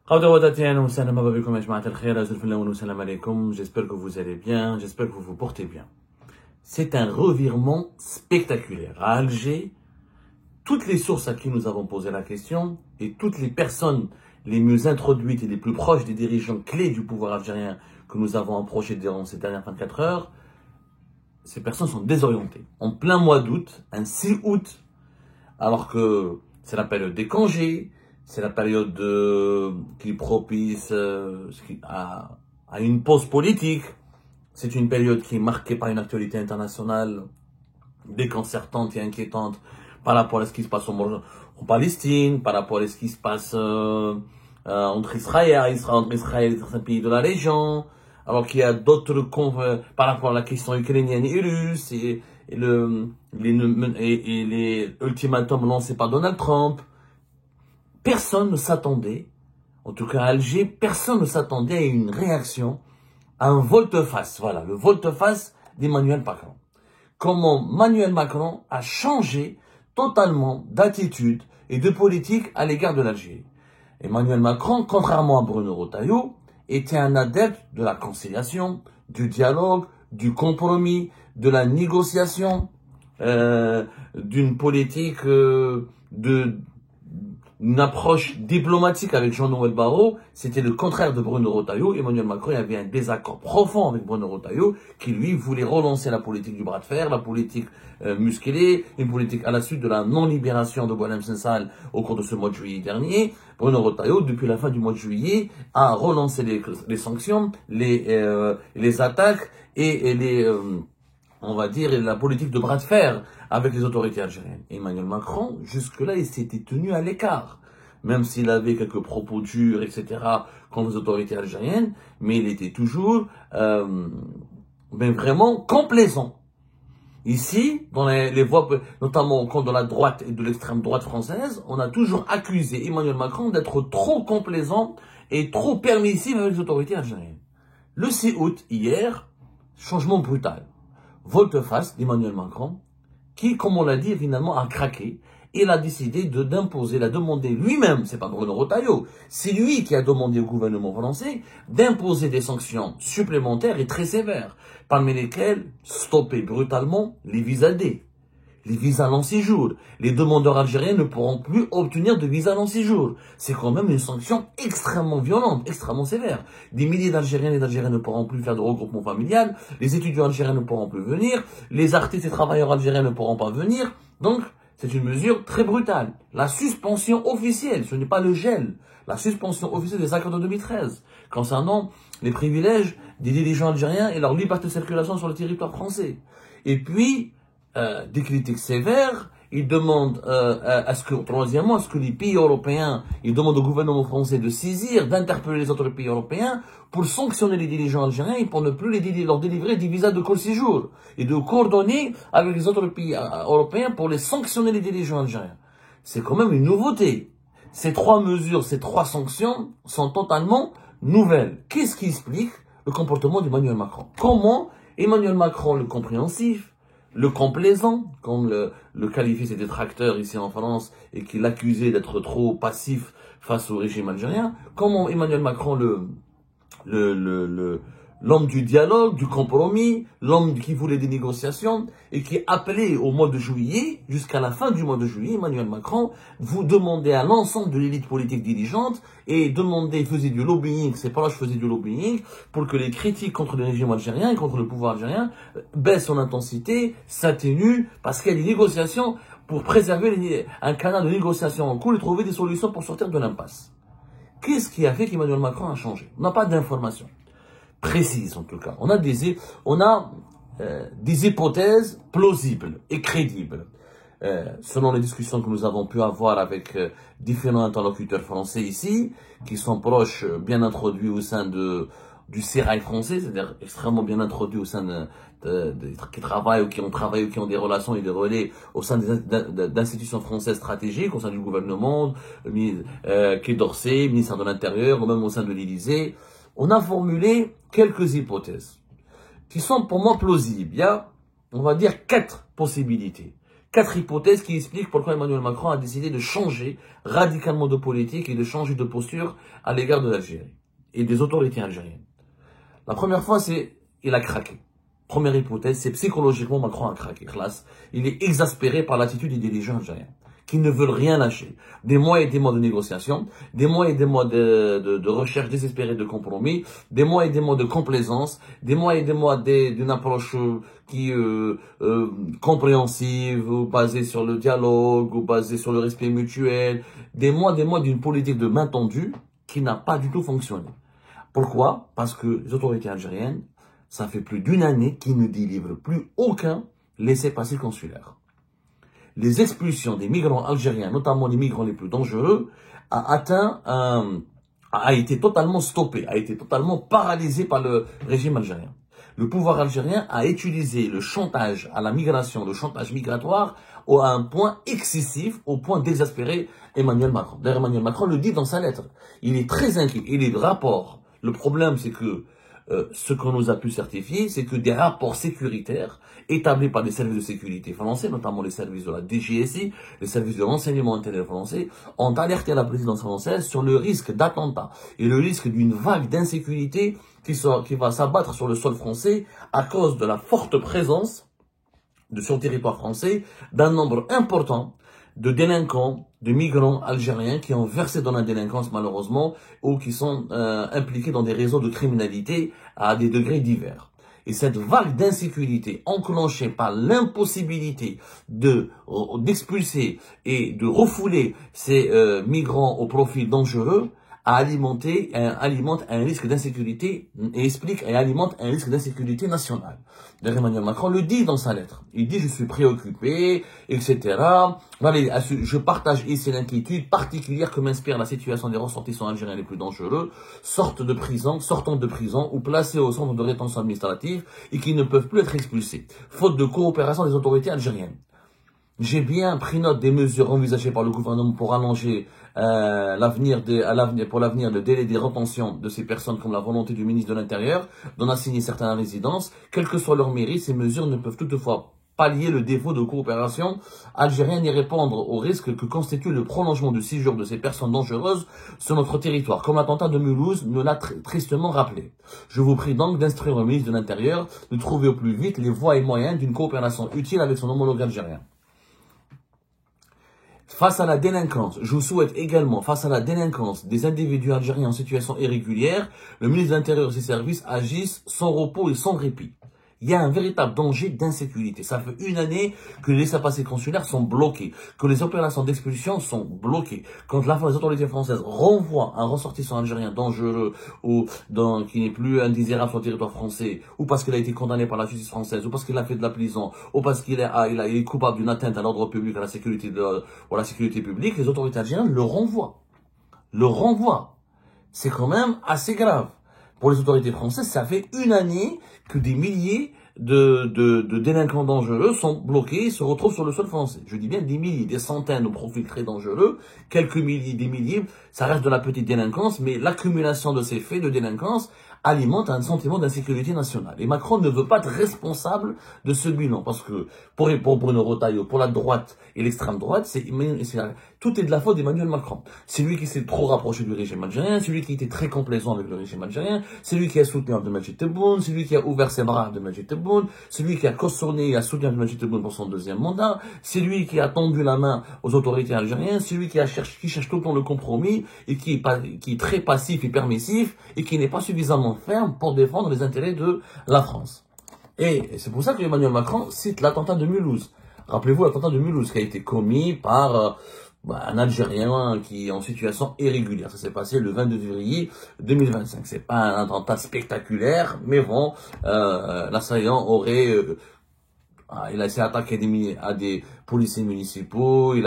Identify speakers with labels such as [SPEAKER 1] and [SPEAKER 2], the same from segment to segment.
[SPEAKER 1] J'espère que vous allez bien, j'espère que vous vous portez bien. C'est un revirement spectaculaire. À Alger, toutes les sources à qui nous avons posé la question et toutes les personnes les mieux introduites et les plus proches des dirigeants clés du pouvoir algérien que nous avons approchés durant ces dernières 24 heures, ces personnes sont désorientées. En plein mois d'août, un 6 août, alors que c'est la période des congés, c'est la période qui est propice à une pause politique. C'est une période qui est marquée par une actualité internationale déconcertante et inquiétante par rapport à ce qui se passe en Palestine, par rapport à ce qui se passe entre Israël et certains pays de la région, alors qu'il y a d'autres par rapport à la question ukrainienne et russe et les ultimatums lancés par Donald Trump. Personne ne s'attendait, en tout cas à Alger, personne ne s'attendait à une réaction, à un volte-face. Voilà, le volte-face d'Emmanuel Macron. Comment Emmanuel Macron a changé totalement d'attitude et de politique à l'égard de l'Algérie. Emmanuel Macron, contrairement à Bruno Retailleau, était un adepte de la conciliation, du dialogue, du compromis, de la négociation, d'une politique une approche diplomatique avec Jean-Noël Barrot. C'était le contraire de Bruno Retailleau. Emmanuel Macron avait un désaccord profond avec Bruno Retailleau, qui lui voulait relancer la politique du bras de fer, la politique musclée, une politique à la suite de la non-libération de Boualem Sansal au cours de ce mois de juillet dernier. Bruno Retailleau, depuis la fin du mois de juillet, a relancé les sanctions, les attaques et on va dire, la politique de bras de fer avec les autorités algériennes. Emmanuel Macron, jusque-là, il s'était tenu à l'écart, même s'il avait quelques propos durs, etc., contre les autorités algériennes, mais il était toujours, vraiment complaisant. Ici, dans les voix, notamment au compte de la droite et de l'extrême droite française, on a toujours accusé Emmanuel Macron d'être trop complaisant et trop permissif avec les autorités algériennes. Le 6 août, hier, changement brutal. Volte-face d'Emmanuel Macron, qui, comme on l'a dit, finalement a craqué. Il a décidé d'imposer, il a demandé lui-même, c'est pas Bruno Retailleau, c'est lui qui a demandé au gouvernement français d'imposer des sanctions supplémentaires et très sévères, parmi lesquelles stopper brutalement les visas D, les visas long séjour. Les demandeurs algériens ne pourront plus obtenir de visa long séjour. C'est quand même une sanction extrêmement violente, extrêmement sévère. Des milliers d'Algériens et d'Algériens ne pourront plus faire de regroupement familial. Les étudiants algériens ne pourront plus venir. Les artistes et travailleurs algériens ne pourront pas venir. Donc, c'est une mesure très brutale. La suspension officielle, ce n'est pas le gel. La suspension officielle des accords de 2013 concernant les privilèges des dirigeants algériens et leur liberté de circulation sur le territoire français. Et puis, des critiques sévères. Ils demandent troisièmement, à ce que les pays européens, ils demandent au gouvernement français de saisir, d'interpeller les autres pays européens pour sanctionner les dirigeants algériens et pour ne plus leur délivrer des visas de séjour et de coordonner avec les autres pays européens pour les sanctionner les dirigeants algériens. C'est quand même une nouveauté. Ces trois mesures, ces trois sanctions sont totalement nouvelles. Qu'est-ce qui explique le comportement d'Emmanuel Macron? Comment Emmanuel Macron, le compréhensif, le complaisant, comme le qualifient ses détracteurs ici en France et qui l'accusaient d'être trop passif face au régime algérien, comment Emmanuel Macron, l'homme du dialogue, du compromis, l'homme qui voulait des négociations et qui appelait au mois de juillet, jusqu'à la fin du mois de juillet, Emmanuel Macron, vous demandez à l'ensemble de l'élite politique dirigeante et faisait du lobbying, ses proches faisaient du lobbying pour que les critiques contre le régime algérien et contre le pouvoir algérien baissent en intensité, s'atténuent, parce qu'il y a des négociations pour préserver un canal de négociation en cours et trouver des solutions pour sortir de l'impasse. Qu'est-ce qui a fait qu'Emmanuel Macron a changé? On n'a pas d'informations précises en tout cas. On a des hypothèses plausibles et crédibles. Selon les discussions que nous avons pu avoir avec différents interlocuteurs français ici, qui sont proches, bien introduits au sein du sérail français, c'est-à-dire extrêmement bien introduits au sein qui travaillent ou qui ont travaillé ou qui ont des relations et des relais au sein d'institutions françaises stratégiques, au sein du gouvernement, Quai d'Orsay, ministère de l'Intérieur, ou même au sein de l'Élysée. On a formulé quelques hypothèses qui sont pour moi plausibles. Il y a, on va dire, 4 possibilités 4 hypothèses qui expliquent pourquoi Emmanuel Macron a décidé de changer radicalement de politique et de changer de posture à l'égard de l'Algérie et des autorités algériennes. La première fois, c'est il a craqué. Première hypothèse, c'est psychologiquement Macron a craqué. Il est exaspéré par l'attitude des dirigeants algériens qui ne veulent rien lâcher. Des mois et des mois de négociations, des mois et des mois de recherche désespérée de compromis, des mois et des mois de complaisance, des mois et des mois d'une approche compréhensive, ou basée sur le dialogue, ou basée sur le respect mutuel, des mois d'une politique de main tendue qui n'a pas du tout fonctionné. Pourquoi? Parce que les autorités algériennes, ça fait plus d'une année qu'ils ne délivrent plus aucun laissez-passer consulaire. Les expulsions des migrants algériens, notamment les migrants les plus dangereux, a été totalement stoppé, a été totalement paralysé par le régime algérien. Le pouvoir algérien a utilisé le chantage à la migration, le chantage migratoire, à un point excessif, au point d'exaspérer Emmanuel Macron. D'ailleurs, Emmanuel Macron le dit dans sa lettre. Il est très inquiet. Il est de rapport. Le problème, c'est que ce qu'on nous a pu certifier, c'est que des rapports sécuritaires établis par des services de sécurité français, notamment les services de la DGSI, les services de renseignement intérieur français, ont alerté la présidence française sur le risque d'attentat et le risque d'une vague d'insécurité qui va s'abattre sur le sol français à cause de la forte présence sur le territoire français d'un nombre important de délinquants, de migrants algériens qui ont versé dans la délinquance malheureusement ou qui sont impliqués dans des réseaux de criminalité à des degrés divers. Et cette vague d'insécurité enclenchée par l'impossibilité d'expulser et de refouler ces migrants au profil dangereux alimente un risque d'insécurité et alimente un risque d'insécurité nationale. D'ailleurs, Emmanuel Macron le dit dans sa lettre. Il dit, je suis préoccupé, etc. Je partage ici l'inquiétude particulière que m'inspire la situation des ressortissants algériens les plus dangereux, sortant de prison ou placés au centre de rétention administrative et qui ne peuvent plus être expulsés, faute de coopération des autorités algériennes. J'ai bien pris note des mesures envisagées par le gouvernement pour allonger le délai des retentions de ces personnes comme la volonté du ministre de l'Intérieur d'en assigner certains à résidence. Quel que soit leur mérite, ces mesures ne peuvent toutefois pallier le défaut de coopération algérienne et répondre au risque que constitue le prolongement du séjour de ces personnes dangereuses sur notre territoire, comme l'attentat de Mulhouse me l'a tristement rappelé. Je vous prie donc d'instruire le ministre de l'Intérieur de trouver au plus vite les voies et moyens d'une coopération utile avec son homologue algérien. Face à la délinquance, je vous souhaite également, face à la délinquance des individus algériens en situation irrégulière, le ministre de l'Intérieur et ses services agissent sans repos et sans répit. Il y a un véritable danger d'insécurité. Ça fait une année que les laissez-passer consulaires sont bloqués, que les opérations d'expulsion sont bloquées. Quand les autorités françaises renvoient un ressortissant algérien dangereux ou qui n'est plus indésirable sur le territoire français, ou parce qu'il a été condamné par la justice française, ou parce qu'il a fait de la prison, ou parce qu'il est coupable d'une atteinte à l'ordre public, à la sécurité ou à la sécurité publique, les autorités algériennes le renvoient. Le renvoient. C'est quand même assez grave. Pour les autorités françaises, ça fait une année que des milliers de délinquants dangereux sont bloqués et se retrouvent sur le sol français. Je dis bien des milliers, des centaines de profils très dangereux, quelques milliers, des milliers, ça reste de la petite délinquance, mais l'accumulation de ces faits de délinquance alimente un sentiment d'insécurité nationale. Et Macron ne veut pas être responsable de ce bilan, parce que pour Bruno Retailleau, pour la droite et l'extrême droite, tout est de la faute d'Emmanuel Macron. C'est lui qui s'est trop rapproché du régime algérien, c'est lui qui était très complaisant avec le régime algérien, c'est lui qui a soutenu Abdelmadjid Tebboune, c'est lui qui a ouvert ses bras à Abdelmadjid Tebboune, c'est lui qui a cautionné et a soutenu Abdelmadjid Tebboune pour son deuxième mandat, c'est lui qui a tendu la main aux autorités algériennes, c'est lui qui cherche tout le temps le compromis et qui est très passif et permissif et qui n'est pas suffisamment ferme pour défendre les intérêts de la France. Et c'est pour ça que Emmanuel Macron cite l'attentat de Mulhouse. Rappelez-vous l'attentat de Mulhouse qui a été commis par un Algérien qui est en situation irrégulière. Ça s'est passé le 22 février 2025. C'est pas un attentat spectaculaire, mais bon, l'assaillant aurait... il a essayé d'attaquer à des policiers municipaux. Il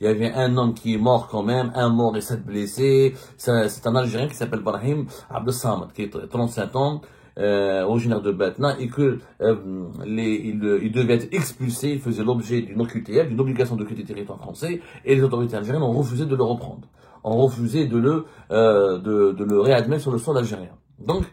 [SPEAKER 1] y avait un homme qui est mort quand même, un mort et 7 blessés. C'est un Algérien qui s'appelle Brahim Abdelsamad, qui est 37 ans, originaire de Batna, et que il devait être expulsé. Il faisait l'objet d'une OQTF, d'une obligation de quitter le territoire français, et les autorités algériennes ont refusé de le reprendre, ont refusé de le réadmettre sur le sol algérien. Donc,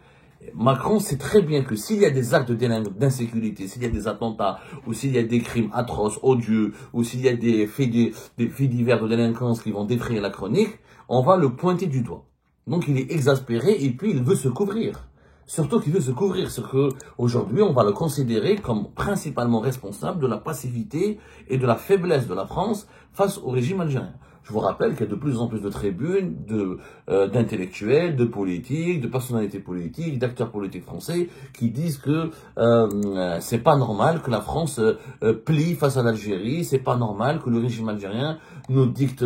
[SPEAKER 1] Macron sait très bien que s'il y a des actes d'insécurité, s'il y a des attentats, ou s'il y a des crimes atroces, odieux, ou s'il y a des faits divers de délinquance qui vont défrayer la chronique, on va le pointer du doigt. Donc il est exaspéré et puis il veut se couvrir. Surtout qu'il veut se couvrir, ce que aujourd'hui on va le considérer comme principalement responsable de la passivité et de la faiblesse de la France face au régime algérien. Je vous rappelle qu'il y a de plus en plus de tribunes, d'intellectuels, de politiques, de personnalités politiques, d'acteurs politiques français qui disent que c'est pas normal que la France plie face à l'Algérie, c'est pas normal que le régime algérien nous dicte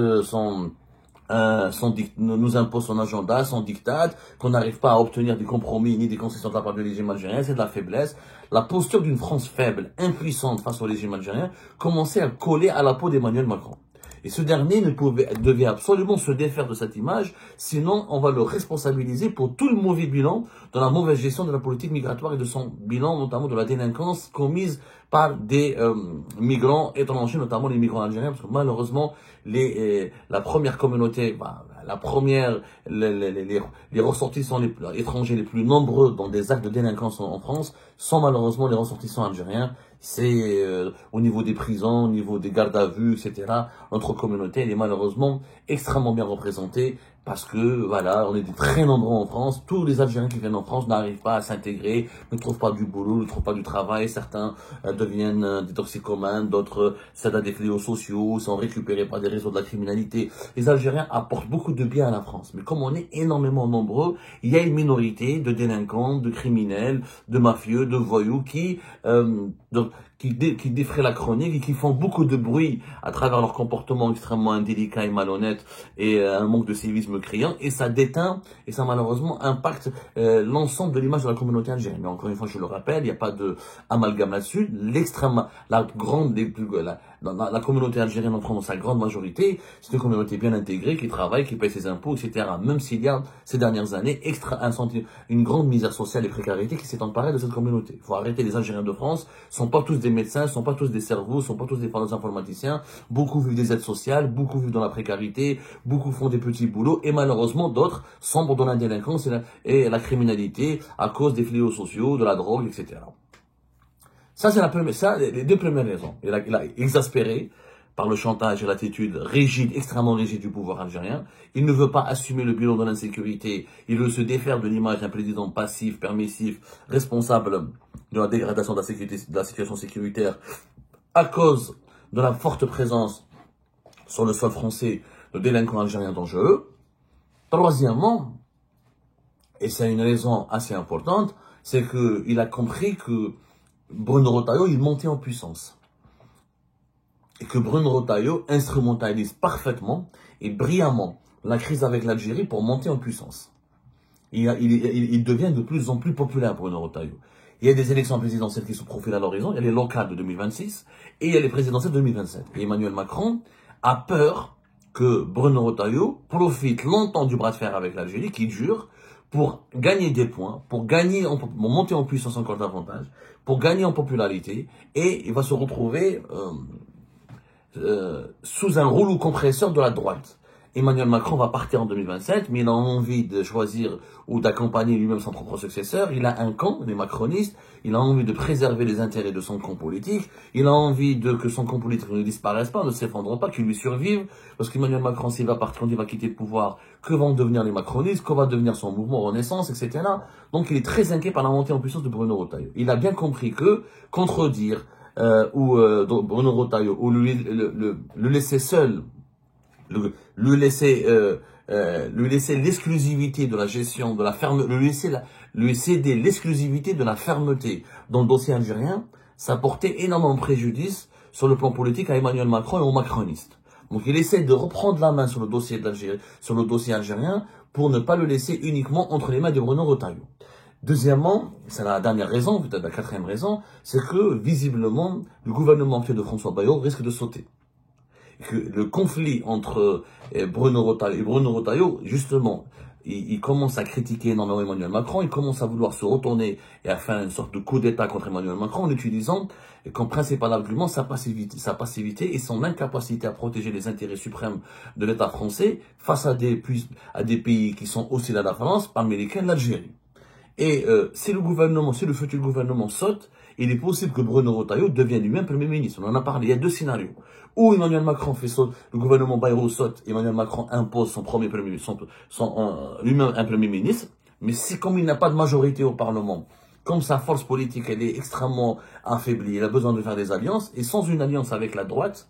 [SPEAKER 1] nous impose son agenda, son diktat, qu'on n'arrive pas à obtenir des compromis ni des concessions de la part du régime algérien, c'est de la faiblesse. La posture d'une France faible, impuissante face au régime algérien, commençait à coller à la peau d'Emmanuel Macron. Et ce dernier devait absolument se défaire de cette image, sinon on va le responsabiliser pour tout le mauvais bilan de la mauvaise gestion de la politique migratoire et de son bilan, notamment de la délinquance commise par des migrants étrangers, notamment les migrants algériens, parce que malheureusement, la première communauté, les ressortissants étrangers les plus nombreux dans des actes de délinquance en France sont malheureusement les ressortissants algériens. C'est au niveau des prisons, au niveau des gardes à vue, etc. Notre communauté, elle est malheureusement extrêmement bien représentée parce que, voilà, on est très nombreux en France. Tous les Algériens qui viennent en France n'arrivent pas à s'intégrer, ne trouvent pas du boulot, ne trouvent pas du travail. Certains deviennent des toxicomanes, d'autres cèdent à des fléaux sociaux, sont récupérés par des réseaux de la criminalité. Les Algériens apportent beaucoup de bien à la France. Mais comme on est énormément nombreux, il y a une minorité de délinquants, de criminels, de mafieux, de voyous qui défraient la chronique et qui font beaucoup de bruit à travers leur comportement extrêmement indélicat et malhonnête et un manque de civisme criant, et ça déteint et ça malheureusement impacte l'ensemble de l'image de la communauté algérienne. Mais encore une fois, je le rappelle, il n'y a pas de amalgame là-dessus. La communauté algérienne en France, dans sa grande majorité, c'est une communauté bien intégrée, qui travaille, qui paye ses impôts, etc. Même s'il y a, ces dernières années, une grande misère sociale et précarité qui s'est emparée de cette communauté. Il faut arrêter. Les Algériens de France sont pas tous des médecins, sont pas tous des cerveaux, sont pas tous des informaticiens. Beaucoup vivent des aides sociales, beaucoup vivent dans la précarité, beaucoup font des petits boulots, et malheureusement, d'autres sombrent dans la délinquance et la criminalité à cause des fléaux sociaux, de la drogue, etc. Ça, c'est les deux premières raisons. Il a exaspéré par le chantage et l'attitude extrêmement rigide du pouvoir algérien. Il ne veut pas assumer le bilan de l'insécurité. Il veut se défaire de l'image d'un président passif, permissif, responsable de la dégradation de la situation sécuritaire à cause de la forte présence sur le sol français de délinquants algériens dangereux. Troisièmement, et c'est une raison assez importante, c'est qu'il a compris que Bruno Retailleau, il montait en puissance. Et que Bruno Retailleau instrumentalise parfaitement et brillamment la crise avec l'Algérie pour monter en puissance. Il devient de plus en plus populaire, Bruno Retailleau. Il y a des élections présidentielles qui se profilent à l'horizon. Il y a les locales de 2026 et il y a les présidentielles de 2027. Et Emmanuel Macron a peur que Bruno Retailleau profite longtemps du bras de fer avec l'Algérie, qui dure, pour gagner des points, pour monter en puissance encore davantage, pour gagner en popularité, et il va se retrouver sous un rouleau compresseur de la droite. Emmanuel Macron va partir en 2027, mais il a envie de choisir ou d'accompagner lui-même son propre successeur. Il a un camp, les macronistes. Il a envie de préserver les intérêts de son camp politique. Il a envie que son camp politique ne disparaisse pas, ne s'effondre pas, qu'il lui survive. Parce qu'Emmanuel Macron, s'il va partir, quand il va quitter le pouvoir, que vont devenir les macronistes, que va devenir son mouvement Renaissance, etc. Donc il est très inquiet par la montée en puissance de Bruno Retailleau. Il a bien compris que contredire Bruno Retailleau ou le laisser seul, lui laisser l'exclusivité de la gestion de la lui céder l'exclusivité de la fermeté dans le dossier algérien, ça portait énormément de préjudice sur le plan politique à Emmanuel Macron et aux macronistes. Donc il essaie de reprendre la main sur le dossier algérien pour ne pas le laisser uniquement entre les mains de Bruno Retailleau. Deuxièmement, c'est la dernière raison, peut-être la quatrième raison, c'est que visiblement le gouvernement actuel de François Bayrou risque de sauter. Que le conflit entre Bruno Retailleau, justement, il commence à critiquer énormément Emmanuel Macron, il commence à vouloir se retourner et à faire une sorte de coup d'État contre Emmanuel Macron en utilisant comme principal argument sa passivité et son incapacité à protéger les intérêts suprêmes de l'État français face à des pays qui sont hostiles à la France, parmi lesquels l'Algérie. Et si le futur gouvernement saute, il est possible que Bruno Retailleau devienne lui-même Premier ministre. On en a parlé, il y a deux scénarios. Ou Emmanuel Macron fait saute, le gouvernement Bayrou saute, Emmanuel Macron impose son premier Premier ministre, lui-même un Premier ministre. Mais si, comme il n'a pas de majorité au Parlement, comme sa force politique, elle est extrêmement affaiblie, il a besoin de faire des alliances, et sans une alliance avec la droite,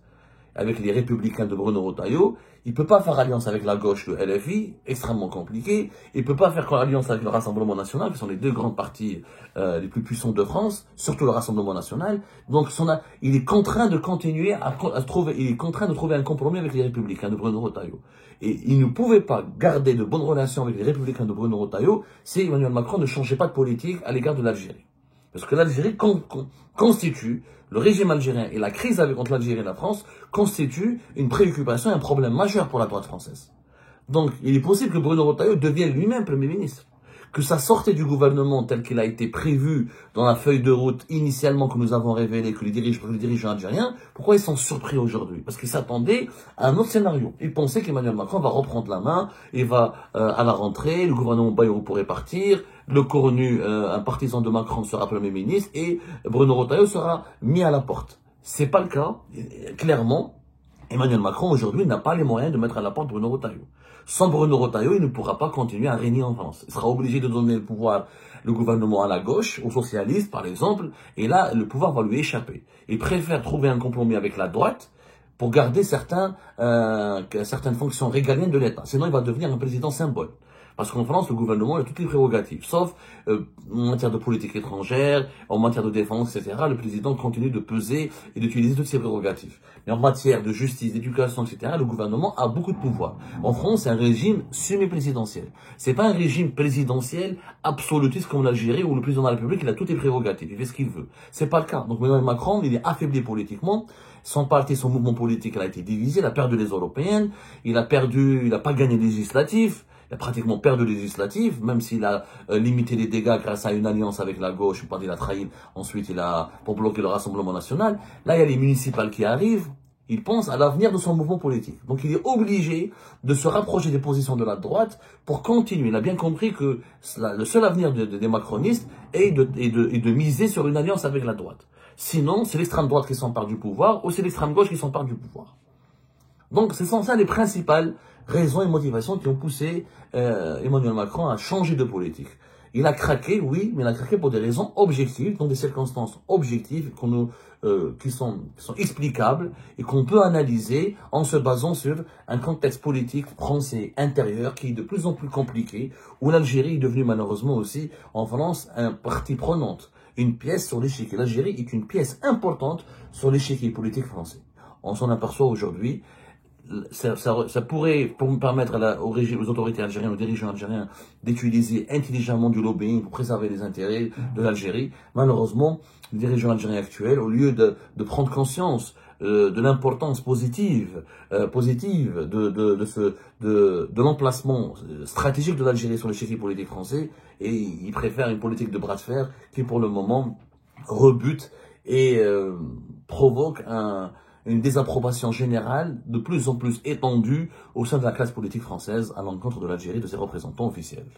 [SPEAKER 1] avec les Républicains de Bruno Retailleau, il ne peut pas faire alliance avec la gauche de LFI, extrêmement compliqué. Il ne peut pas faire alliance avec le Rassemblement National, qui sont les deux grands partis les plus puissants de France, surtout le Rassemblement National. Donc, il est contraint de continuer il est contraint de trouver un compromis avec les Républicains de Bruno Retailleau. Et il ne pouvait pas garder de bonnes relations avec les Républicains de Bruno Retailleau si Emmanuel Macron ne changeait pas de politique à l'égard de l'Algérie. Parce que l'Algérie constitue, le régime algérien et la crise entre l'Algérie et la France constituent une préoccupation et un problème majeur pour la droite française. Donc, il est possible que Bruno Retailleau devienne lui-même Premier ministre. Que sa sortie du gouvernement tel qu'il a été prévu dans la feuille de route initialement que nous avons révélé que les dirigeants algériens, pourquoi ils sont surpris aujourd'hui? Parce qu'ils s'attendaient à un autre scénario. Ils pensaient qu'Emmanuel Macron va reprendre la main et va à la rentrée, le gouvernement Bayrou pourrait partir, le Cornu, un partisan de Macron, sera Premier ministre et Bruno Retailleau sera mis à la porte. C'est pas le cas, clairement. Emmanuel Macron, aujourd'hui, n'a pas les moyens de mettre à la porte Bruno Retailleau. Sans Bruno Retailleau, il ne pourra pas continuer à régner en France. Il sera obligé de donner le pouvoir, le gouvernement à la gauche, aux socialistes, par exemple, et là, le pouvoir va lui échapper. Il préfère trouver un compromis avec la droite pour garder certaines fonctions régaliennes de l'État. Sinon, il va devenir un président symbole. Parce qu'en France, le gouvernement a toutes les prérogatives, sauf en matière de politique étrangère, en matière de défense, etc. Le président continue de peser et d'utiliser toutes ses prérogatives. Mais en matière de justice, d'éducation, etc., le gouvernement a beaucoup de pouvoir. En France, c'est un régime semi-présidentiel. C'est pas un régime présidentiel absolutiste comme l'Algérie où le président de la République, il a toutes les prérogatives, il fait ce qu'il veut. C'est pas le cas. Donc Emmanuel Macron, il est affaibli politiquement. Son parti, son mouvement politique, il a été divisé, il a perdu les européennes, il n'a pas gagné les législatives. Il a pratiquement perdu les législatives, même s'il a limité les dégâts grâce à une alliance avec la gauche, il a trahi, ensuite pour bloquer le Rassemblement National. Là, il y a les municipales qui arrivent, il pense à l'avenir de son mouvement politique. Donc il est obligé de se rapprocher des positions de la droite pour continuer. Il a bien compris que le seul avenir des macronistes est de miser sur une alliance avec la droite. Sinon, c'est l'extrême droite qui s'empare du pouvoir ou c'est l'extrême gauche qui s'empare du pouvoir. Donc, ce sont ça les principales raisons et motivations qui ont poussé Emmanuel Macron à changer de politique. Il a craqué, oui, mais il a craqué pour des raisons objectives, dans des circonstances objectives qui sont explicables et qu'on peut analyser en se basant sur un contexte politique français intérieur qui est de plus en plus compliqué, où l'Algérie est devenue malheureusement aussi, en France, un partie prenante, une pièce sur l'échiquier. L'Algérie est une pièce importante sur l'échiquier politique français. On s'en aperçoit aujourd'hui. Ça pourrait permettre aux autorités algériennes, aux dirigeants algériens d'utiliser intelligemment du lobbying pour préserver les intérêts de l'Algérie. Malheureusement, les dirigeants algériens actuels, au lieu de prendre conscience de l'importance positive de l'emplacement stratégique de l'Algérie sur l'échiquier politique français, et ils préfèrent une politique de bras de fer qui, pour le moment, rebute et provoque une désapprobation générale de plus en plus étendue au sein de la classe politique française à l'encontre de l'Algérie et de ses représentants officiels.